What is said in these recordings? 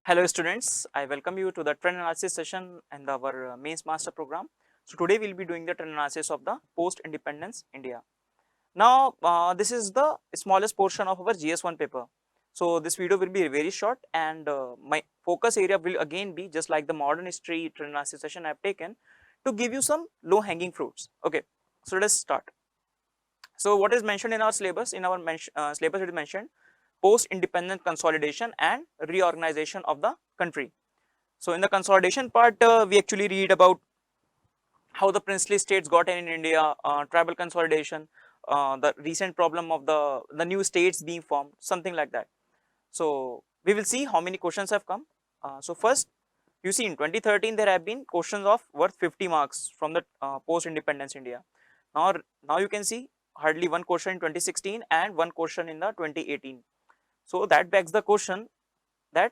Hello students, I welcome you to the trend analysis session and our mains master program. So today we will be doing the trend analysis of the post-independence India. Now this is the smallest portion of our GS-1 paper. So this video will be very short and my focus area will again be just like the modern history trend analysis session I have taken to give you some low hanging fruits. Okay, so let us start. So what is mentioned in our syllabus? In our syllabus it is mentioned post-independent consolidation and reorganization of the country. So in the consolidation part, we actually read about how the princely states got in India, tribal consolidation, the recent problem of the new states being formed, something like that. So we will see how many questions have come. So first, you see in 2013 there have been questions of worth 50 marks from the post-independence India. Now you can see hardly one question in 2016 and one question in the 2018. So that begs the question that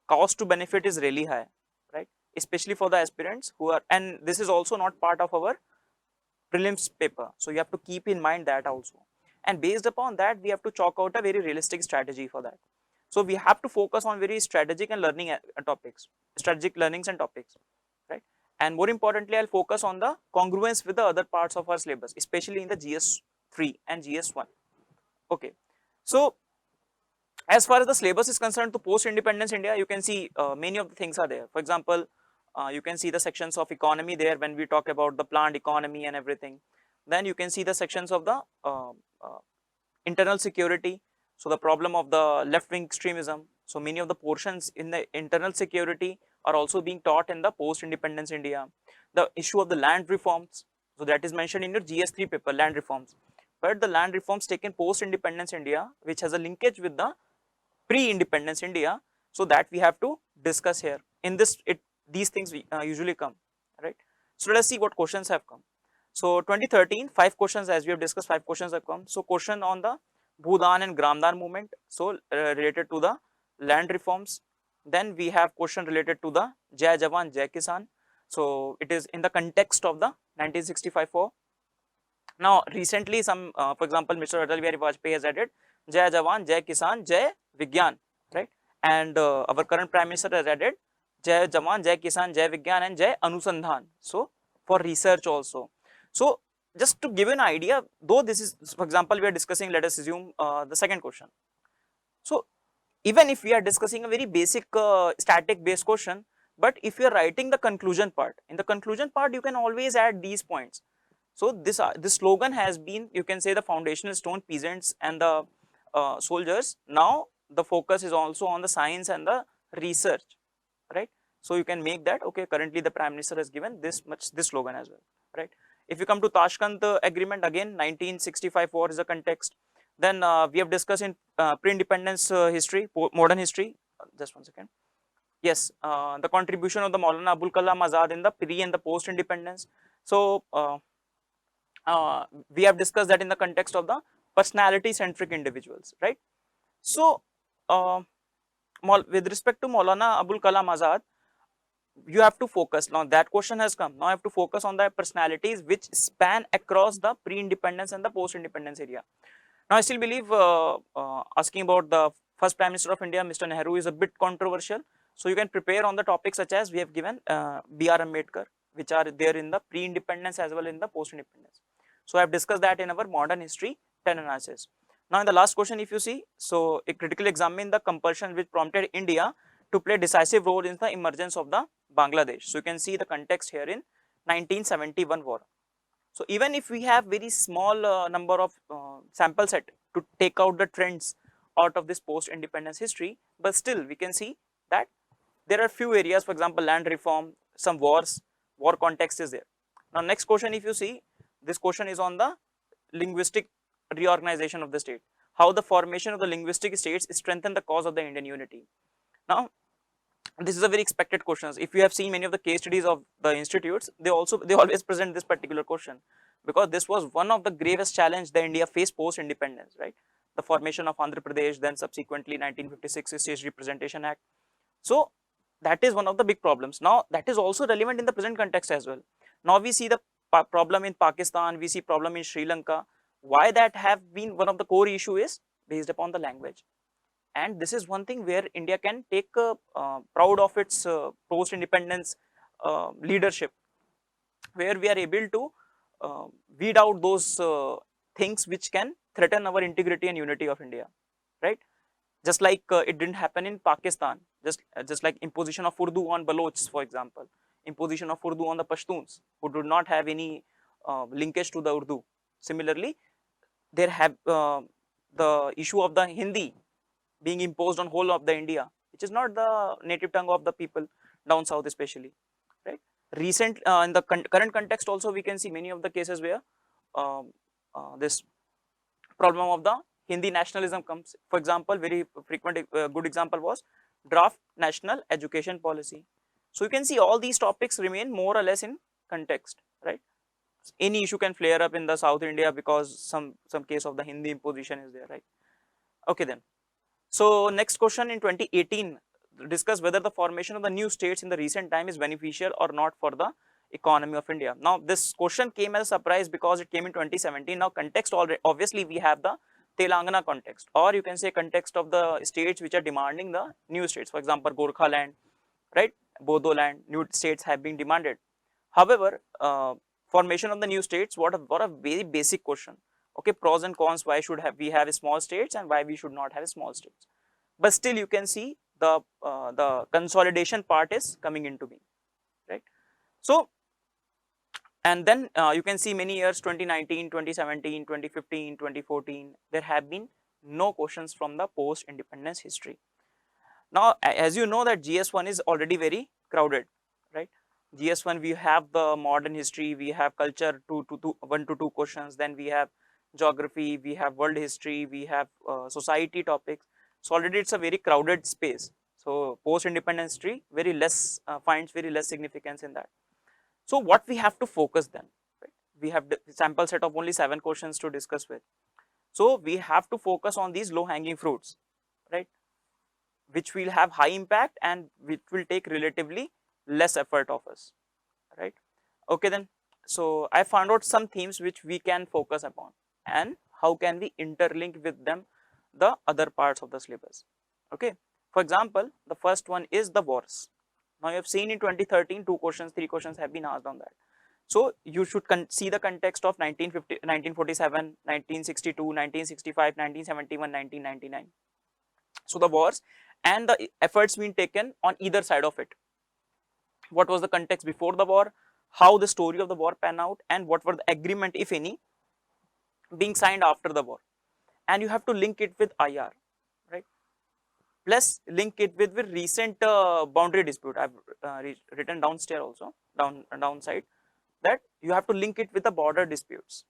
cost to benefit is really high, right? Especially for the aspirants who are, and this is also not part of our prelims paper. So you have to keep in mind that also. And based upon that, we have to chalk out a very realistic strategy for that. So we have to focus on very strategic and learning topics, strategic learnings and topics, right? And more importantly, I'll focus on the congruence with the other parts of our syllabus, especially in the GS3 and GS1. Okay. So as far as the syllabus is concerned to post-independence India, you can see many of the things are there. For example, you can see the sections of economy there when we talk about the planned economy and everything. Then you can see the sections of the internal security. So the problem of the left-wing extremism. So many of the portions in the internal security are also being taught in the post-independence India. The issue of the land reforms. So that is mentioned in your GS3 paper, land reforms. But the land reforms taken post-independence India, which has a linkage with the pre-independence India, so that we have to discuss here. In this, these things usually come, right? So let us see what questions have come. So 2013, 5 questions, as we have discussed, 5 questions have come. So question on the Bhudan and Gramdan movement, so related to the land reforms. Then we have question related to the Jai Jawan, Jai Kisan. So it is in the context of the 1965 war. Now recently some, for example, Mr. Atal Bihari Vajpayee has added Jai Jawan, Jai Kisan, Jai Vigyan, right? And our current Prime Minister has added Jai Jawan, Jai Kisan, Jai Vigyan and Jai Anusandhan. So for research also. So just to give an idea, though this is, for example, we are discussing, let us assume the second question. So even if we are discussing a very basic static based question, but if you are writing the conclusion part, in the conclusion part you can always add these points. So this slogan has been, you can say, the foundational stone, peasants and the soldiers. Now the focus is also on the science and the research, right? So you can make that, okay, currently the Prime Minister has given this slogan as well, right? If you come to Tashkent agreement, again 1965 war is the context. Then we have discussed in pre-independence history, modern history. Just one second. Yes, the contribution of the Maulana Abul Kalam Azad in the pre and the post-independence. So we have discussed that in the context of the personality-centric individuals, right? So with respect to Maulana Abul Kalam Azad, you have to focus. Now that question has come. Now I have to focus on the personalities which span across the pre-independence and the post-independence area. Now I still believe asking about the first Prime Minister of India, Mr. Nehru, is a bit controversial. So you can prepare on the topics such as we have given B.R. Ambedkar, which are there in the pre-independence as well in the post-independence. So I have discussed that in our modern history 10 analysis. Now in the last question, if you see, so a critically examine the compulsion which prompted India to play decisive role in the emergence of the Bangladesh. So you can see the context here in 1971 war. So even if we have very small number of sample set to take out the trends out of this post-independence history, but still we can see that there are few areas, for example, land reform, some wars, war context is there. Now next question, if you see, this question is on the linguistic reorganization of the state, how the formation of the linguistic states strengthen the cause of the Indian unity. Now this is a very expected question. If you have seen many of the case studies of the institutes, they always present this particular question, because this was one of the gravest challenge that India faced post independence, right? The formation of Andhra Pradesh, then subsequently 1956 State Representation Act. So that is one of the big problems. Now that is also relevant in the present context as well. Now we see the problem in Pakistan, we see problem in Sri Lanka. Why that have been one of the core issue is based upon the language. and this is one thing where India can take proud of its post-independence leadership, where we are able to weed out those things which can threaten our integrity and unity of India, right? Just like it didn't happen in Pakistan, just like imposition of Urdu on Balochs, for example, imposition of Urdu on the Pashtuns, who did not have any linkage to the Urdu. Similarly, there have the issue of the Hindi being imposed on whole of the India, which is not the native tongue of the people down south especially, right? Recent in the current context also we can see many of the cases where um, this problem of the Hindi nationalism comes. For example, very frequent good example was draft national education policy. So you can see all these topics remain more or less in context, right? Any issue can flare up in the South India because some case of the Hindi imposition is there, right? Okay then. So next question in 2018 discuss whether the formation of the new states in the recent time is beneficial or not for the economy of India. Now this question came as a surprise because it came in 2017. Now context already, obviously we have the Telangana context, or you can say context of the states which are demanding the new states. For example, Gorkha land, right? Bodoland, new states have been demanded. However, formation of the new states, what a very basic question. Okay, pros and cons, why should we have small states and why we should not have small states. But still you can see the consolidation part is coming into being, right? So, and then you can see many years 2019, 2017, 2015, 2014, there have been no questions from the post independence history. Now, as you know that GS-1 is already very crowded, right? GS-1 we have the modern history, we have culture 1 to 2 questions, then we have geography, we have world history, we have society topics. So already it's a very crowded space. So post-independence history very less finds very less significance in that. So what we have to focus then, right? We have the sample set of only 7 questions to discuss with. So we have to focus on these low-hanging fruits, right? Which will have high impact and which will take relatively less effort of us, right? Okay then, so I found out some themes which we can focus upon and how can we interlink with them the other parts of the syllabus. Okay, for example, the first one is the wars. Now you have seen in 2013 2 questions, 3 questions have been asked on that. So you should see the context of 1950, 1947, 1962, 1965, 1971, 1999. So the wars and the efforts being taken on either side of it. What was the context before the war, how the story of the war pan out, and what were the agreement, if any, being signed after the war. And you have to link it with IR, right? Plus link it with recent boundary dispute. I've written downstairs also, downside, that you have to link it with the border disputes.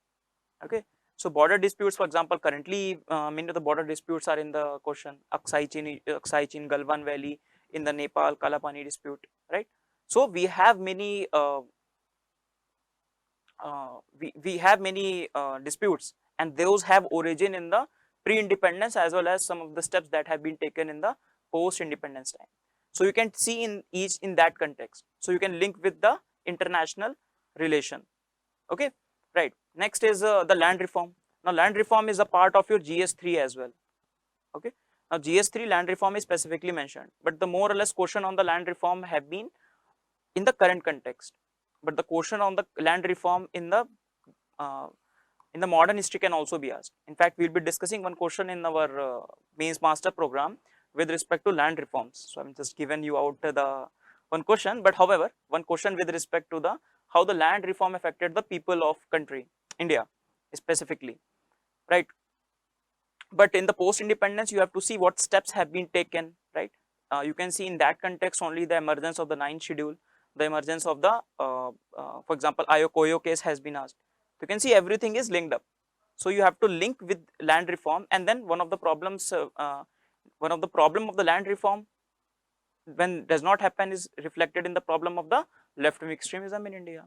Okay, so border disputes, for example, currently many of the border disputes are in the question. Aksai Chin, Galwan Valley in the Nepal, Kalapani dispute, right? So we have many we have many disputes, and those have origin in the pre-independence as well as some of the steps that have been taken in the post-independence time. So you can see in each in that context. So you can link with the international relation. Okay, right. Next is the land reform. Now land reform is a part of your GS3 as well. Okay, now GS3 land reform is specifically mentioned, but the more or less question on the land reform have been in the current context, but the question on the land reform uh, in the modern history can also be asked. In fact, we'll be discussing one question in our mains master program with respect to land reforms. So I'm just giving you out the one question, but however, one question with respect to the how the land reform affected the people of country India specifically, right? But in the post independence, you have to see what steps have been taken, right? You can see in that context only the emergence of the 9th schedule, the emergence of the for example Ayokoyo case has been asked. You can see everything is linked up. So you have to link with land reform, and then one of the problems one of the problem of the land reform when does not happen is reflected in the problem of the left wing extremism in India,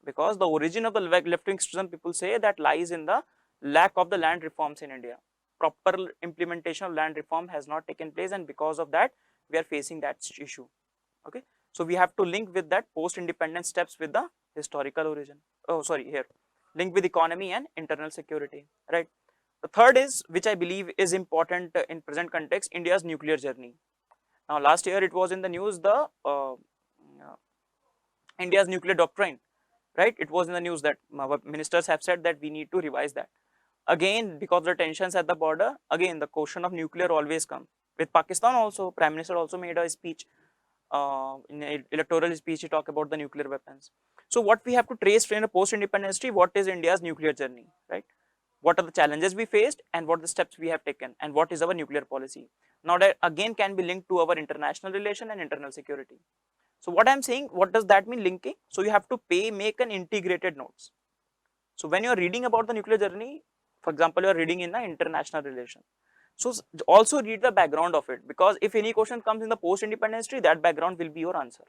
because the origin of the left wing extremism, people say, that lies in the lack of the land reforms in India. Proper implementation of land reform has not taken place, and because of that we are facing that issue. Okay, so we have to link with that post independence steps with the historical origin. Oh sorry, here link with economy and internal security, right? The third is, which I believe is important in present context, India's nuclear journey. Now last year it was in the news, the India's nuclear doctrine, right? It was in the news that our ministers have said that we need to revise that. Again, because of the tensions at the border, again the question of nuclear always come. With Pakistan also, Prime Minister also made a speech, in a electoral speech, he talked about the nuclear weapons. So what we have to trace in a post-independence history, what is India's nuclear journey, right? What are the challenges we faced and what are the steps we have taken and what is our nuclear policy. Now that again can be linked to our international relation and internal security. So what I'm saying, what does that mean linking? So you have to make an integrated notes. So when you're reading about the nuclear journey, for example, you're reading in the international relation. So also read the background of it, because if any question comes in the post-independence history, that background will be your answer,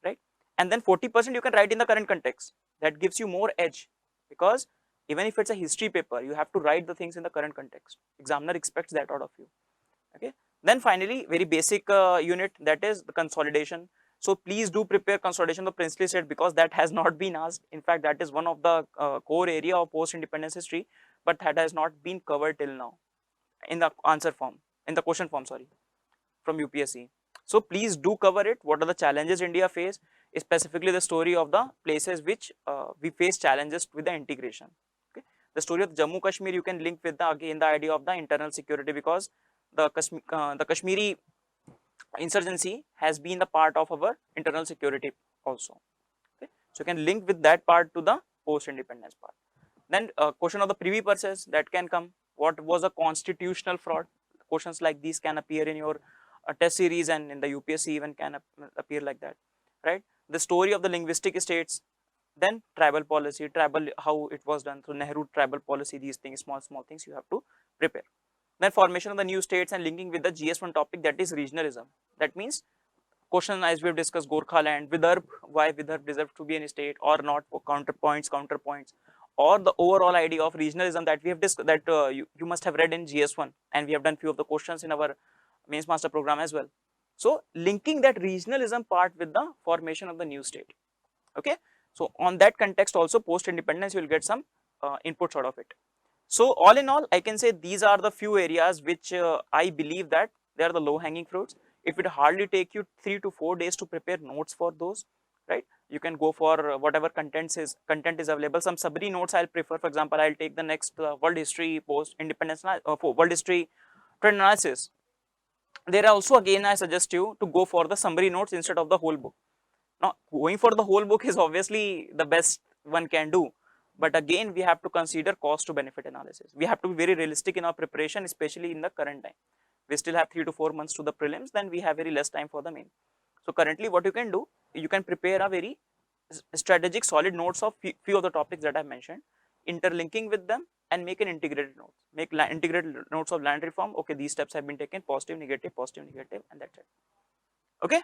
right? And then 40% you can write in the current context. That gives you more edge, because even if it's a history paper, you have to write the things in the current context. Examiner expects that out of you, okay? Then finally, very basic unit, that is the consolidation. So please do prepare consolidation of the princely state, because that has not been asked. In fact, that is one of the core area of post-independence history, but that has not been covered till now in the answer form, in the question form, sorry, from UPSC. So please do cover it. What are the challenges India face? Specifically the story of the places which we face challenges with the integration. Okay, the story of Jammu Kashmir you can link with the again the idea of the internal security, because the Kashmiri insurgency has been the part of our internal security also. Okay, so you can link with that part to the post-independence part. Then question of the privy purses that can come. What was a constitutional fraud? Questions like these can appear in your test series, and in the UPSC even can appear like that, right? The story of the linguistic states, then tribal policy, tribal how it was done through Nehru tribal policy. These things, small things you have to prepare. Then formation of the new states and linking with the GS-1 topic, that is regionalism. That means question as we have discussed, Gorkhaland, Vidarbh, why Vidarbh deserves to be in a state or not, counterpoints, or the overall idea of regionalism that we have discussed, that you must have read in GS-1, and we have done few of the questions in our mains master program as well. So linking that regionalism part with the formation of the new state, okay? So on that context also, post-independence you will get some inputs out of it. So all in all, I can say these are the few areas which I believe that they are the low-hanging fruits. If it hardly take you 3 to 4 days to prepare notes for those, right? You can go for whatever content is available. Some summary notes I'll prefer. For example, I'll take the next world history post-independence for world history trend analysis. There also again I suggest you to go for the summary notes instead of the whole book. Now going for the whole book is obviously the best one can do, but again we have to consider cost to benefit analysis. We have to be very realistic in our preparation, especially in the current time. We still have 3 to 4 months to the prelims, then we have very less time for the main. So currently what you can do, you can prepare a very strategic solid notes of few of the topics that I mentioned, interlinking with them, and make an integrated notes. Make integrated notes of land reform. Okay, these steps have been taken, positive, negative, and that's it. Okay.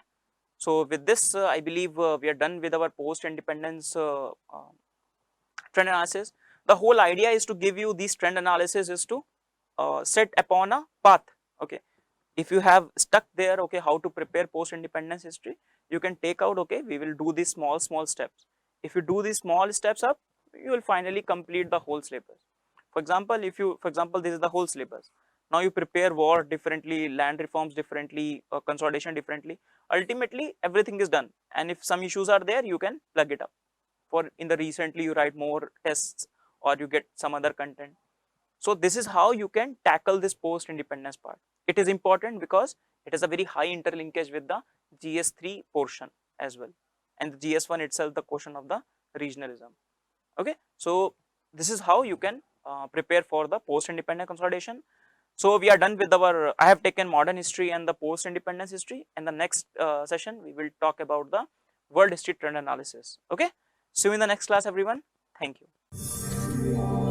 So with this, I believe we are done with our post-independence trend analysis. The whole idea is to give you these trend analysis is to set upon a path. Okay, if you have stuck there, okay, how to prepare post-independence history, you can take out, okay, we will do these small steps. If you do these small steps up, you will finally complete the whole syllabus. For example, this is the whole syllabus. Now you prepare war differently, land reforms differently, consolidation differently. Ultimately, everything is done. And if some issues are there, you can plug it up. For in the recently, you write more tests or you get some other content. So this is how you can tackle this post-independence part. It is important because it has a very high interlinkage with the GS3 portion as well. And the GS1 itself, the question of the regionalism. Okay, so this is how you can prepare for the post-independent consolidation. So we are done with our, I have taken modern history and the post-independence history, and the next session we will talk about the world history trend analysis. Okay, see you in the next class everyone. Thank you.